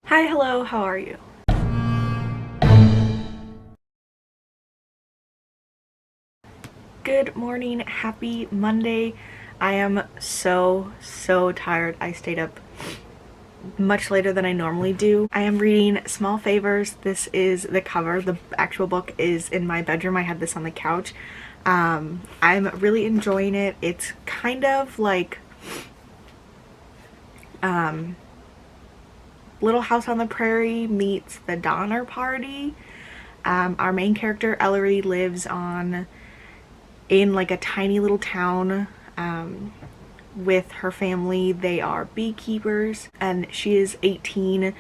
Hi, hello, how are you? Good morning, happy Monday. I am so tired. I stayed up much later than I normally do. I am reading Small Favors. This is the cover. The actual book is in my bedroom. I had this on the couch. I'm really enjoying it. It's kind of like Little House on the Prairie meets The Donner Party. Our main character, Ellery, lives in like a tiny little town with her family. They are beekeepers and she is 18.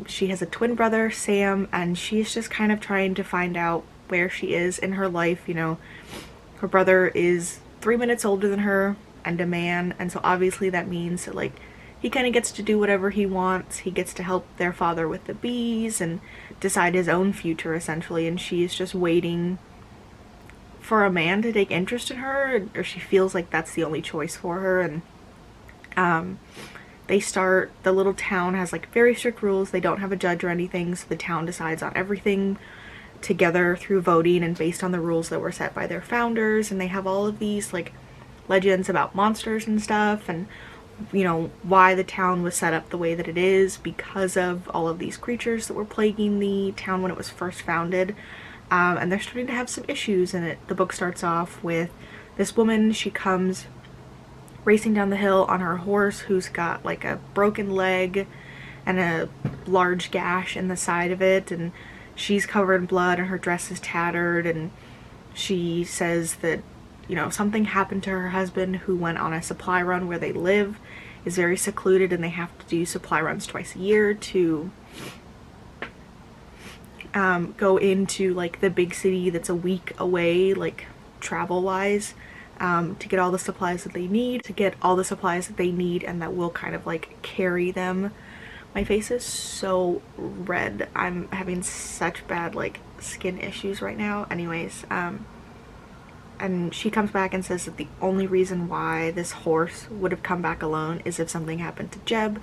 She has a twin brother, Sam, and she's just kind of trying to find out where she is in her life. Her brother is 3 minutes older than her and a man, and so obviously that means that like he kind of gets to do whatever he wants. He gets to help their father with the bees and decide his own future essentially, and she's just waiting for a man to take interest in her, or she feels like that's the only choice for her. And the little town has like very strict rules. They don't have a judge or anything, so the town decides on everything together through voting and based on the rules that were set by their founders. And they have all of these like legends about monsters and stuff, and why the town was set up the way that it is because of all of these creatures that were plaguing the town when it was first founded. And they're starting to have some issues in it. The book starts off with this woman. She comes racing down the hill on her horse, who's got like a broken leg and a large gash in the side of it, and she's covered in blood and her dress is tattered. And she says that something happened to her husband, who went on a supply run. Where they live is very secluded and they have to do supply runs twice a year to go into like the big city that's a week away, like travel wise, to get all the supplies that they need, and that will kind of like carry them. My face is so red. I'm having such bad like skin issues right now. Anyways, and she comes back and says that the only reason why this horse would have come back alone is if something happened to Jeb.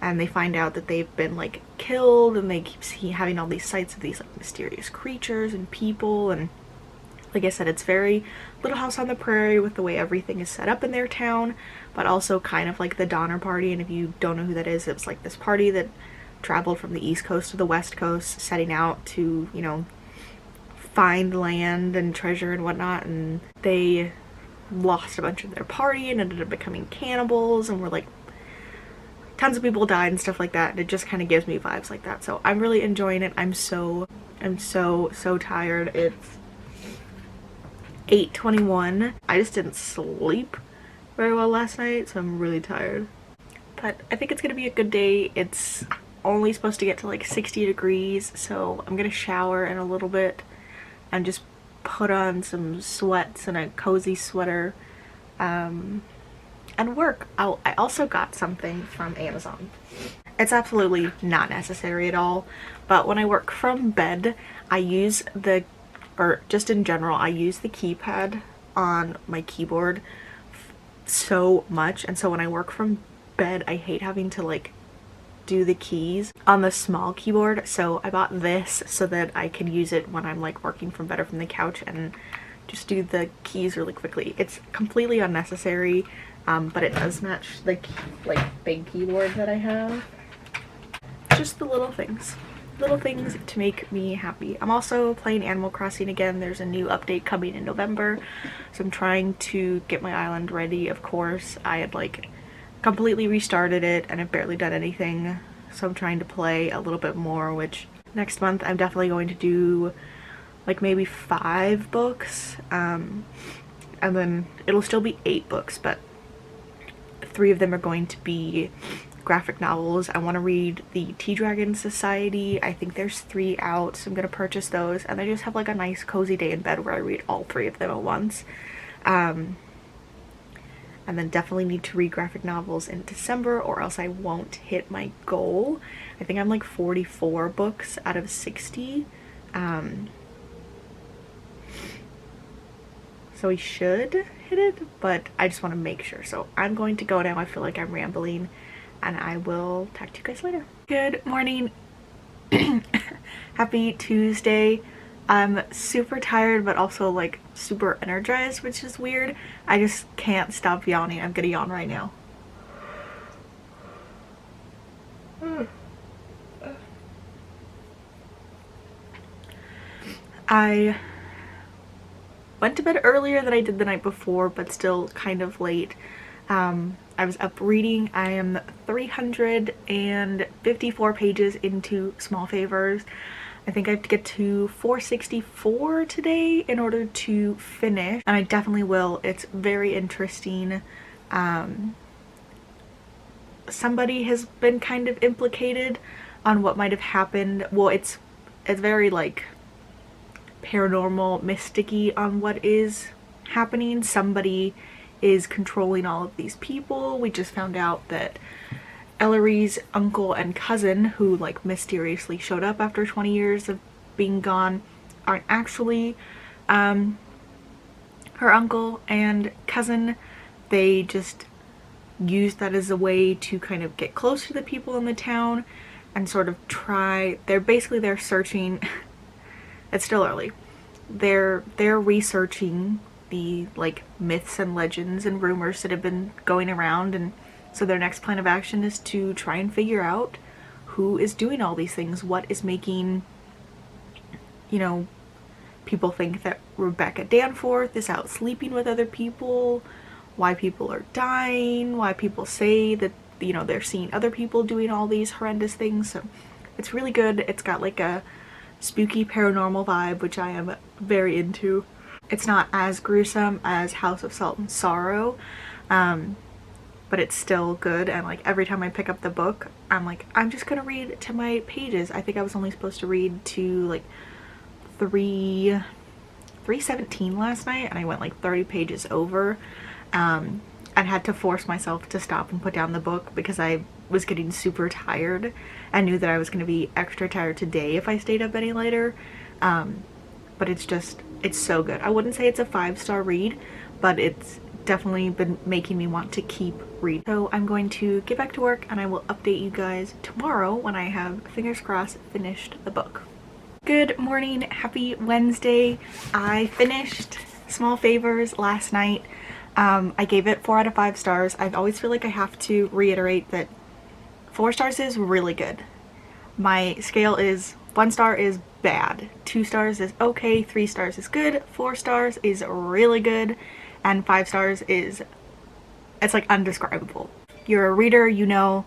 And they find out that they've been like killed, and they keep having all these sights of these like mysterious creatures and people. And like I said, it's very Little House on the Prairie with the way everything is set up in their town, but also kind of like the Donner Party. And if you don't know who that is, it's like this party that traveled from the East Coast to the West Coast, setting out to find land and treasure and whatnot. And they lost a bunch of their party and ended up becoming cannibals, and were like tons of people died and stuff like that. And it just kind of gives me vibes like that. So I'm really enjoying it. I'm so tired. It's 8:21. I just didn't sleep very well last night, so I'm really tired. But I think it's gonna be a good day. It's only supposed to get to like 60 degrees, so I'm gonna shower in a little bit and just put on some sweats and a cozy sweater and work. I also got something from Amazon. It's absolutely not necessary at all, but when I work from bed, just in general, I use the keypad on my keyboard so much. And so when I work from bed, I hate having to like do the keys on the small keyboard. So I bought this so that I can use it when I'm like working from bed or from the couch and just do the keys really quickly. It's completely unnecessary, but it does match the like big keyboard that I have. Just the little things to make me happy. I'm also playing Animal Crossing again. There's a new update coming in November, so I'm trying to get my island ready. Of course, I had like completely restarted it and I've barely done anything, so I'm trying to play a little bit more, which next month I'm definitely going to do like maybe 5 books, and then it'll still be 8 books, but 3 of them are going to be graphic novels. I want to read the Tea Dragon Society. I think there's 3 out, so I'm gonna purchase those, and I just have like a nice cozy day in bed where I read all 3 of them at once. And then definitely need to read graphic novels in December, or else I won't hit my goal. I think I'm like 44 books out of 60. So we should hit it, but I just want to make sure. So I'm going to go now. I feel like I'm rambling. and I will talk to you guys later. Good morning. Happy Tuesday. I'm super tired but also like super energized, which is weird. I just can't stop yawning. I'm gonna yawn right now. I went to bed earlier than I did the night before, but still kind of late. I was up reading. I am 354 pages into Small Favors. I think I have to get to 464 today in order to finish, and I definitely will. It's very interesting. Somebody has been kind of implicated on what might have happened. Well, it's very like paranormal, mysticky on what is happening. Somebody is controlling all of these people. We just found out that Ellery's uncle and cousin, who like mysteriously showed up after 20 years of being gone, aren't actually her uncle and cousin. They just used that as a way to kind of get close to the people in the town and sort of try. They're searching. It's still early. They're researching the like myths and legends and rumors that have been going around, and so their next plan of action is to try and figure out who is doing all these things, what is making, you know, people think that Rebecca Danforth is out sleeping with other people, why people are dying, why people say that, you know, they're seeing other people doing all these horrendous things. So it's really good. It's got like a spooky paranormal vibe, which I am very into. It's not as gruesome as House of Salt and Sorrow, but it's still good, and like every time I pick up the book, I'm like, I'm just gonna read to my pages. I think I was only supposed to read to like 317 last night, and I went like 30 pages over. I had to force myself to stop and put down the book because I was getting super tired and knew that I was going to be extra tired today if I stayed up any later. But it's so good. I wouldn't say it's a 5-star read, but it's definitely been making me want to keep reading. So I'm going to get back to work, and I will update you guys tomorrow when I have, fingers crossed, finished the book. Good morning, happy Wednesday. I finished Small Favors last night. I gave it 4 out of 5 stars. I always feel like I have to reiterate that 4 stars is really good. My scale is 1 star is bad, 2 stars is okay, 3 stars is good, 4 stars is really good, and 5 stars is, it's like undescribable. You're a reader, you know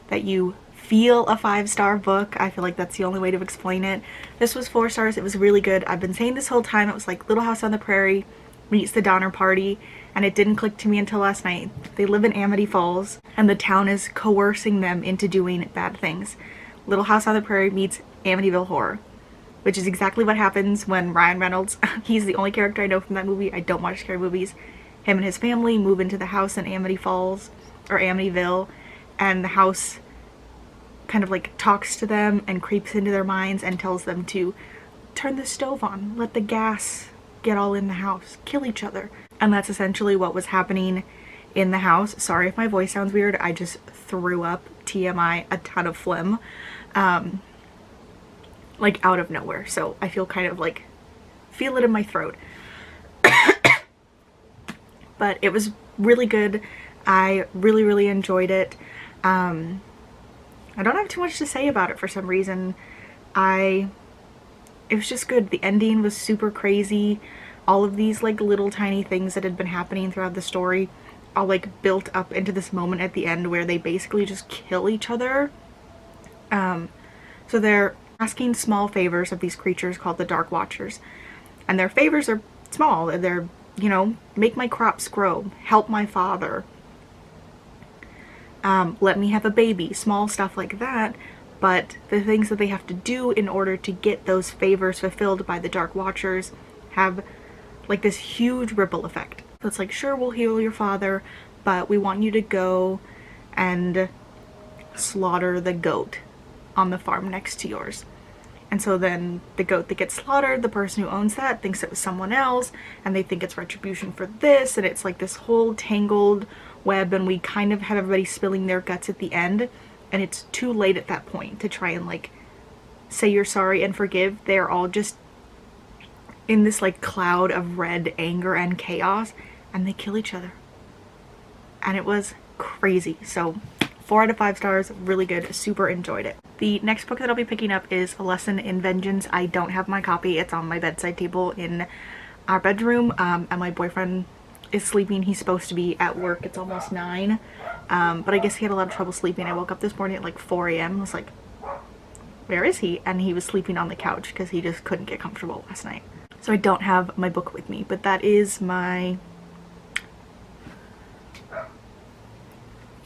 that you feel a 5-star book. I feel like that's the only way to explain it. This was 4 stars. It was really good. I've been saying this whole time it was like Little House on the Prairie meets The Donner Party, and it didn't click to me until last night. They live in Amity Falls, and the town is coercing them into doing bad things. Little House on the Prairie meets Amityville Horror, which is exactly what happens when Ryan Reynolds, he's the only character I know from that movie. I don't watch scary movies. Him and his family move into the house in Amity Falls, or Amityville, and the house kind of like talks to them and creeps into their minds and tells them to turn the stove on, let the gas get all in the house, kill each other. And that's essentially what was happening in the house. Sorry if my voice sounds weird. I just threw up, TMI, a ton of phlegm, like out of nowhere. So I feel kind of like, feel it in my throat. But it was really good. I really enjoyed it. I don't have too much to say about it for some reason. It was just good. The ending was super crazy. All of these like little tiny things that had been happening throughout the story all like built up into this moment at the end where they basically just kill each other. So they're asking small favors of these creatures called the Dark Watchers, and their favors are small. They're, you know, make my crops grow, help my father, let me have a baby, small stuff like that. But the things that they have to do in order to get those favors fulfilled by the Dark Watchers have like this huge ripple effect. So it's like, sure, we'll heal your father, but we want you to go and slaughter the goat on the farm next to yours. And so then the goat that gets slaughtered, the person who owns that thinks it was someone else, and they think it's retribution for this, and it's like this whole tangled web, and we kind of have everybody spilling their guts at the end, and it's too late at that point to try and like say you're sorry and forgive. They're all just in this like cloud of red anger and chaos, and they kill each other, and it was crazy. So 4 out of 5 stars, really good, super enjoyed it. The next book that I'll be picking up is A Lesson in Vengeance. I don't have my copy. It's on my bedside table in our bedroom, and my boyfriend is sleeping. He's supposed to be at work. It's almost 9, but I guess he had a lot of trouble sleeping. I woke up this morning at like 4 a.m. I was like, where is he? And he was sleeping on the couch because he just couldn't get comfortable last night. So I don't have my book with me, but that is my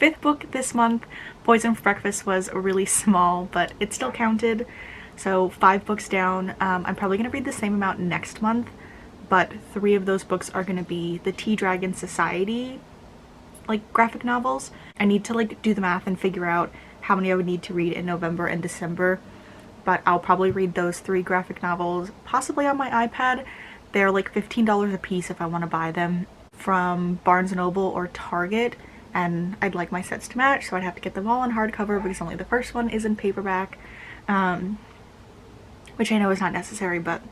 5th book this month. Poison for Breakfast was really small, but it still counted. So 5 books down. I'm probably going to read the same amount next month, but 3 of those books are going to be the Tea Dragon Society like graphic novels. I need to like do the math and figure out how many I would need to read in November and December, but I'll probably read those 3 graphic novels possibly on my iPad. They're like $15 a piece if I want to buy them from Barnes & Noble or Target, and I'd like my sets to match, so I'd have to get them all in hardcover because only the first one is in paperback, which I know is not necessary, but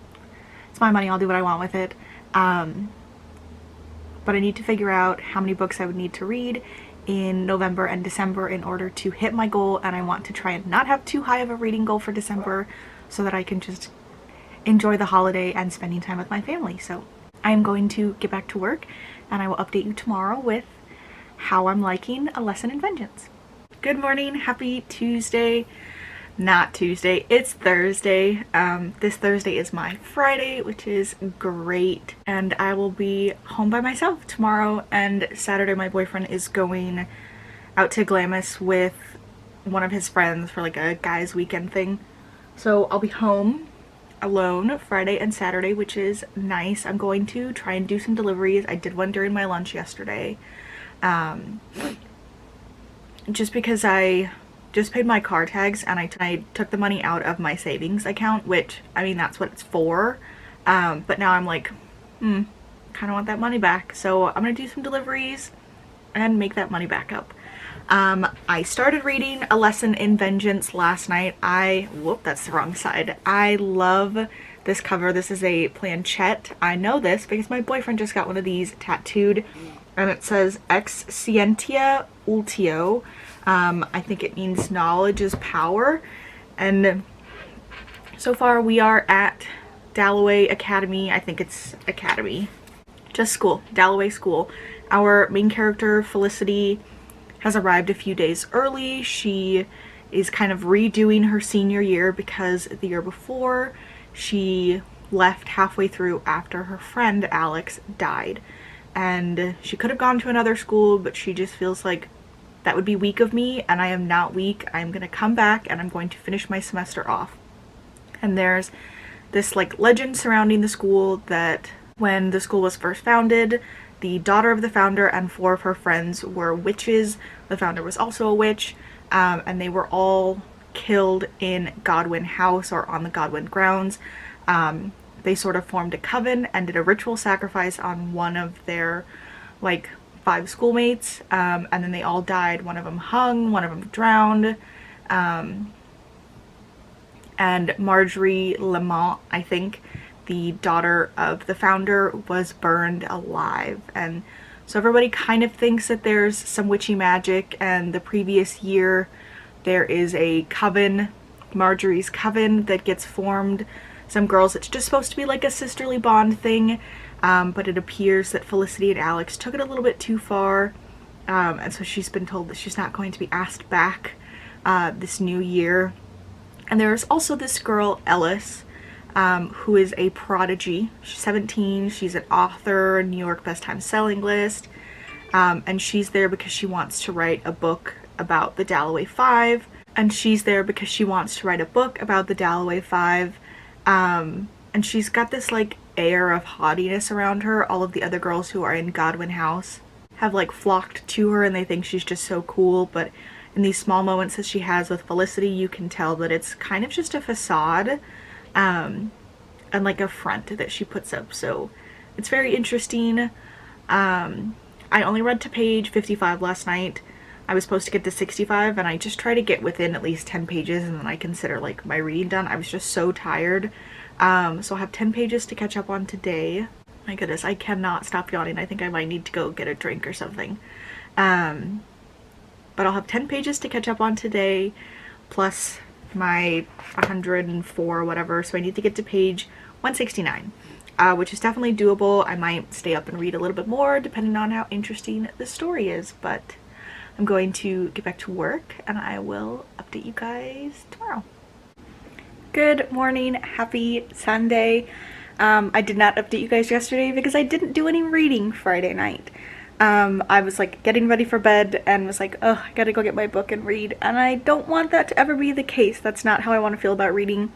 it's my money, I'll do what I want with it. But I need to figure out how many books I would need to read in November and December in order to hit my goal, and I want to try and not have too high of a reading goal for December so that I can just enjoy the holiday and spending time with my family. So I'm going to get back to work, and I will update you tomorrow with how I'm liking A Lesson in Vengeance. Good morning, happy Tuesday. Not Tuesday, it's Thursday. This Thursday is my Friday, which is great, and I will be home by myself tomorrow, and Saturday my boyfriend is going out to Glamis with one of his friends for like a guys weekend thing. So I'll be home alone Friday and Saturday, which is nice. I'm going to try and do some deliveries. I did one during my lunch yesterday, just because I just paid my car tags, and I took the money out of my savings account, which, I mean, that's what it's for, but now I'm like, kind of want that money back, so I'm gonna do some deliveries and make that money back up. I started reading A Lesson in Vengeance last night. Whoop, that's the wrong side. I love this cover. This is a planchette. I know this because my boyfriend just got one of these tattooed, and it says Ex Scientia Ultio. I think it means knowledge is power, and so far we are at Dalloway Academy. I think it's Academy, just school, Dalloway School. Our main character, Felicity, has arrived a few days early. She is kind of redoing her senior year because the year before she left halfway through after her friend Alex died, and she could have gone to another school, but she just feels like that would be weak of me, and I am not weak. I'm gonna come back and I'm going to finish my semester off. And there's this like legend surrounding the school that when the school was first founded, the daughter of the founder and 4 of her friends were witches. The founder was also a witch, and they were all killed in Godwin House or on the Godwin grounds. They sort of formed a coven and did a ritual sacrifice on one of their like 5 schoolmates, and then they all died. One of them hung, one of them drowned, and Marjorie Lamont, I think, the daughter of the founder, was burned alive. And so everybody kind of thinks that there's some witchy magic, and the previous year there is a coven, Marjorie's coven, that gets formed. Some girls, it's just supposed to be like a sisterly bond thing, but it appears that Felicity and Alex took it a little bit too far, and so she's been told that she's not going to be asked back this new year. And there's also this girl, Ellis, who is a prodigy. She's 17, she's an author, New York Best Time Selling List, and she's there because she wants to write a book about the Dalloway 5, and she's there because she wants to write a book about the Dalloway 5, and she's got this like air of haughtiness around her. All of the other girls who are in Godwin House have like flocked to her, and they think she's just so cool, but in these small moments that she has with Felicity, you can tell that it's kind of just a facade, and like a front that she puts up. So it's very interesting. I only read to page 55 last night. I was supposed to get to 65, and I just try to get within at least 10 pages, and then I consider like my reading done. I was just so tired. So I'll have 10 pages to catch up on today. My goodness, I cannot stop yawning. I think I might need to go get a drink or something. But I'll have 10 pages to catch up on today, plus my 104 or whatever. So I need to get to page 169, which is definitely doable. I might stay up and read a little bit more depending on how interesting the story is, but I'm going to get back to work and I will update you guys tomorrow. Good morning, happy Sunday. I did not update you guys yesterday because I didn't do any reading Friday night. I was like getting ready for bed and was like, oh, I gotta go get my book and read, and I don't want that to ever be the case. That's not how I want to feel about reading.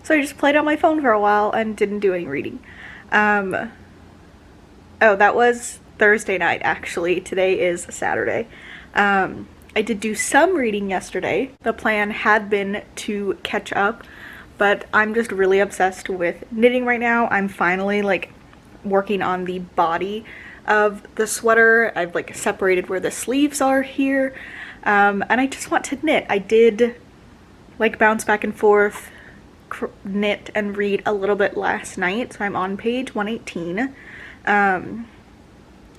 So I just played on my phone for a while and didn't do any reading. Oh, that was Thursday night actually. Today is Saturday. I did do some reading yesterday. The plan had been to catch up, but I'm just really obsessed with knitting right now. I'm finally like working on the body of the sweater. I've like separated where the sleeves are here, and I just want to knit. I did like bounce back and forth, knit and read a little bit last night, so I'm on page 118.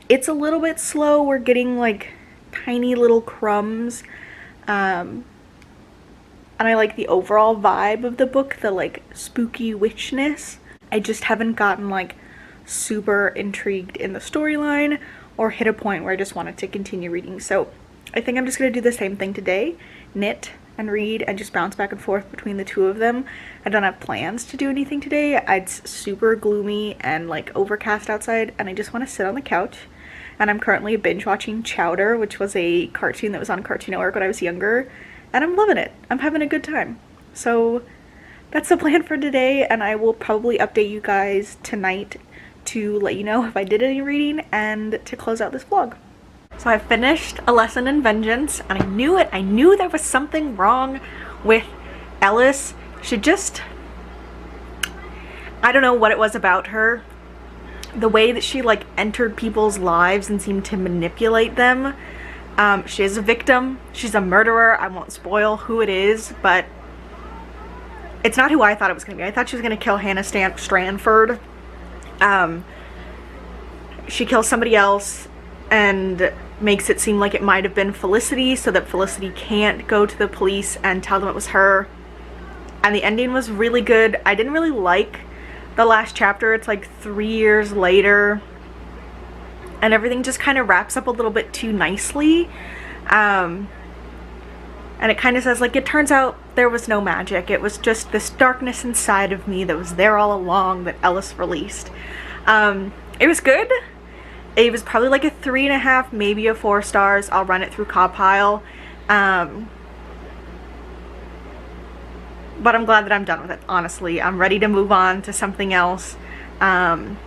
It's a little bit slow. We're getting like tiny little crumbs, and I like the overall vibe of the book, the like spooky witchness. I just haven't gotten like super intrigued in the storyline or hit a point where I just wanted to continue reading. So I think I'm just gonna do the same thing today, knit and read and just bounce back and forth between the two of them. I don't have plans to do anything today. It's super gloomy and like overcast outside, and I just want to sit on the couch. And I'm currently binge watching Chowder, which was a cartoon that was on Cartoon Network when I was younger, and I'm loving it. I'm having a good time. So that's the plan for today, and I will probably update you guys tonight to let you know if I did any reading and to close out this vlog. So I finished A Lesson in Vengeance, and I knew it. I knew there was something wrong with Ellis. She just, I don't know what it was about her. The way that she like entered people's lives and seemed to manipulate them. She is a victim. She's a murderer. I won't spoil who it is, but it's not who I thought it was going to be. I thought she was going to kill Hannah Stranford. She kills somebody else and makes it seem like it might have been Felicity, so that Felicity can't go to the police and tell them it was her. And the ending was really good. I didn't really like the last chapter. It's like 3 years later, and everything just kind of wraps up a little bit too nicely. And it kind of says like, it turns out there was no magic. It was just this darkness inside of me that was there all along that Ellis released. It was good. It was probably like a 3.5, maybe a 4 stars. I'll run it through Compile. But I'm glad that I'm done with it, honestly. I'm ready to move on to something else. And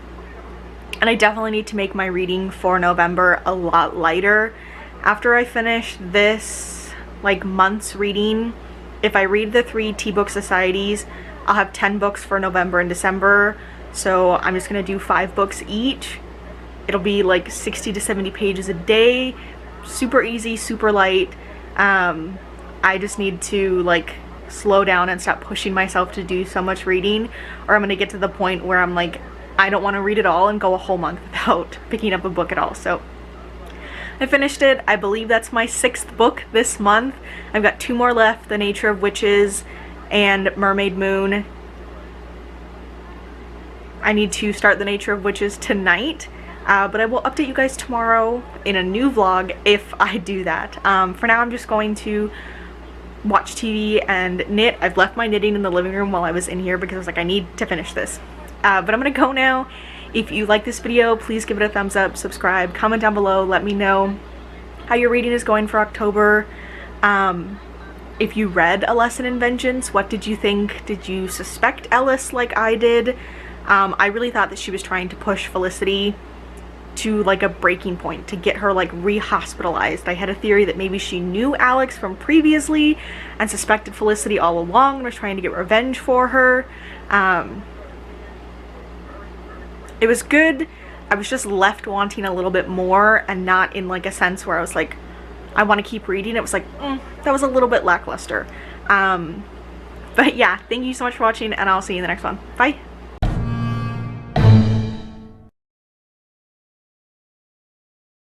I definitely need to make my reading for November a lot lighter. After I finish this like month's reading, if I read the 3 Tea Book Societies, I'll have 10 books for November and December. So I'm just gonna do 5 books each. It'll be like 60 to 70 pages a day. Super easy, super light. I just need to like slow down and stop pushing myself to do so much reading, or I'm gonna get to the point where I'm like, I don't want to read it all and go a whole month without picking up a book at all. So I finished it. I believe that's my 6th book this month. I've got 2 more left, The Nature of Witches and Mermaid Moon. I need to start The Nature of Witches tonight, but I will update you guys tomorrow in a new vlog if I do that. For now, I'm just going to watch TV and knit. I've left my knitting in the living room while I was in here because I was like, I need to finish this. But I'm gonna go now. If you like this video, please give it a thumbs up, subscribe, comment down below, let me know how your reading is going for October. If you read A Lesson in Vengeance, what did you think? Did you suspect Ellis like I did? I really thought that she was trying to push Felicity to like a breaking point, to get her like re-hospitalized. I had a theory that maybe she knew Alex from previously and suspected Felicity all along and was trying to get revenge for her. It was good. I was just left wanting a little bit more, and not in like a sense where I was like, I want to keep reading. It was like, that was a little bit lackluster. But yeah, thank you so much for watching, and I'll see you in the next one. Bye.